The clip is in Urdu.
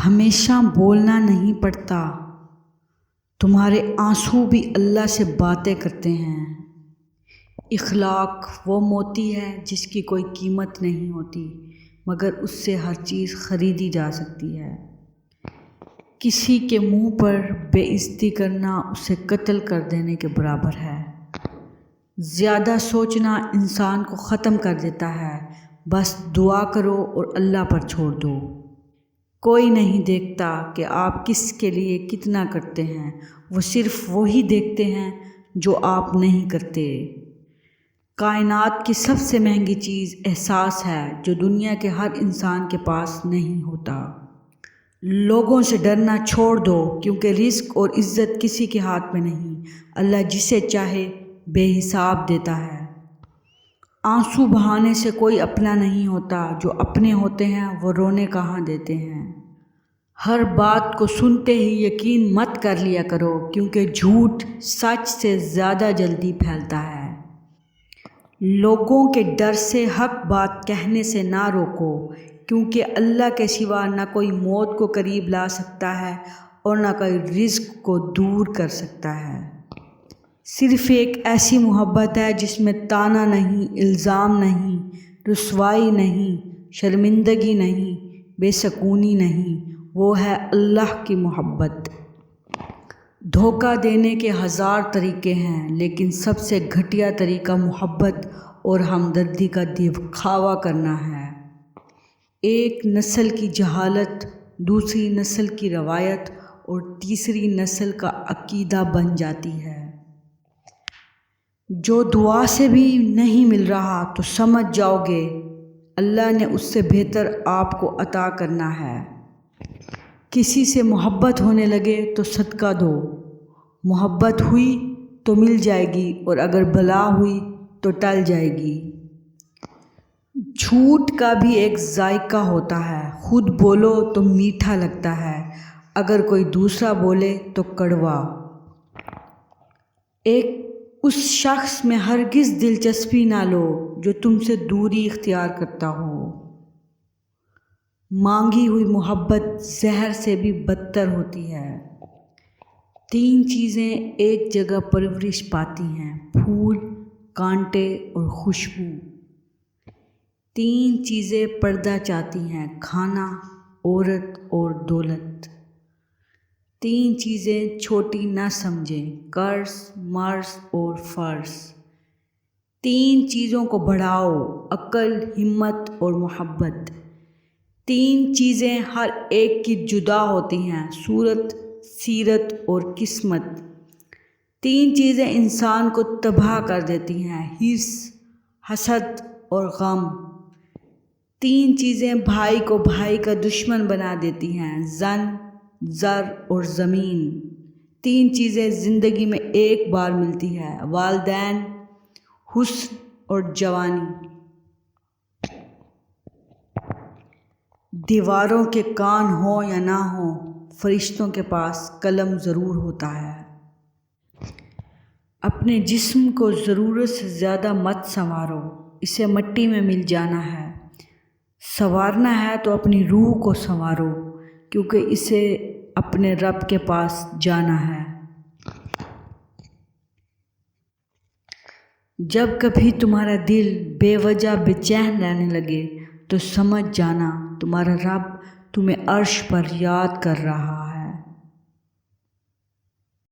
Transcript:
ہمیشہ بولنا نہیں پڑتا، تمہارے آنسو بھی اللہ سے باتیں کرتے ہیں۔ اخلاق وہ موتی ہے جس کی کوئی قیمت نہیں ہوتی مگر اس سے ہر چیز خریدی جا سکتی ہے۔ کسی کے منہ پر بے عزتی کرنا اسے قتل کر دینے کے برابر ہے۔ زیادہ سوچنا انسان کو ختم کر دیتا ہے، بس دعا کرو اور اللہ پر چھوڑ دو۔ کوئی نہیں دیکھتا کہ آپ کس کے لیے کتنا کرتے ہیں، وہ صرف وہی دیکھتے ہیں جو آپ نہیں کرتے۔ کائنات کی سب سے مہنگی چیز احساس ہے جو دنیا کے ہر انسان کے پاس نہیں ہوتا۔ لوگوں سے ڈرنا چھوڑ دو کیونکہ رزق اور عزت کسی کے ہاتھ میں نہیں، اللہ جسے چاہے بے حساب دیتا ہے۔ آنسو بہانے سے کوئی اپنا نہیں ہوتا، جو اپنے ہوتے ہیں وہ رونے کہاں دیتے ہیں۔ ہر بات کو سنتے ہی یقین مت کر لیا کرو کیونکہ جھوٹ سچ سے زیادہ جلدی پھیلتا ہے۔ لوگوں کے ڈر سے حق بات کہنے سے نہ روکو کیونکہ اللہ کے سوا نہ کوئی موت کو قریب لا سکتا ہے اور نہ کوئی رزق کو دور کر سکتا ہے۔ صرف ایک ایسی محبت ہے جس میں طعنہ نہیں، الزام نہیں، رسوائی نہیں، شرمندگی نہیں، بے سکونی نہیں، وہ ہے اللہ کی محبت۔ دھوکہ دینے کے ہزار طریقے ہیں لیکن سب سے گھٹیا طریقہ محبت اور ہمدردی کا دکھاوا کرنا ہے۔ ایک نسل کی جہالت دوسری نسل کی روایت اور تیسری نسل کا عقیدہ بن جاتی ہے۔ جو دعا سے بھی نہیں مل رہا تو سمجھ جاؤ گے اللہ نے اس سے بہتر آپ کو عطا کرنا ہے۔ کسی سے محبت ہونے لگے تو صدقہ دو، محبت ہوئی تو مل جائے گی اور اگر بلا ہوئی تو ٹل جائے گی۔ جھوٹ کا بھی ایک ذائقہ ہوتا ہے، خود بولو تو میٹھا لگتا ہے، اگر کوئی دوسرا بولے تو کڑوا۔ اس شخص میں ہرگز دلچسپی نہ لو جو تم سے دوری اختیار کرتا ہو۔ مانگی ہوئی محبت زہر سے بھی بدتر ہوتی ہے۔ تین چیزیں ایک جگہ پرورش پاتی ہیں، پھول، کانٹے اور خوشبو۔ تین چیزیں پردہ چاہتی ہیں، کھانا، عورت اور دولت۔ تین چیزیں چھوٹی نہ سمجھیں، قرض، مرض اور فرض۔ تین چیزوں کو بڑھاؤ، عقل، ہمت اور محبت۔ تین چیزیں ہر ایک کی جدا ہوتی ہیں، صورت، سیرت اور قسمت۔ تین چیزیں انسان کو تباہ کر دیتی ہیں، حرص، حسد اور غم۔ تین چیزیں بھائی کو بھائی کا دشمن بنا دیتی ہیں، زن، زر اور زمین۔ تین چیزیں زندگی میں ایک بار ملتی ہیں، والدین، حسن اور جوانی۔ دیواروں کے کان ہوں یا نہ ہوں، فرشتوں کے پاس قلم ضرور ہوتا ہے۔ اپنے جسم کو ضرورت سے زیادہ مت سنوارو، اسے مٹی میں مل جانا ہے۔ سنوارنا ہے تو اپنی روح کو سنوارو کیونکہ اسے اپنے رب کے پاس جانا ہے۔ جب کبھی تمہارا دل بے وجہ بے چین رہنے لگے تو سمجھ جانا تمہارا رب تمہیں عرش پر یاد کر رہا ہے۔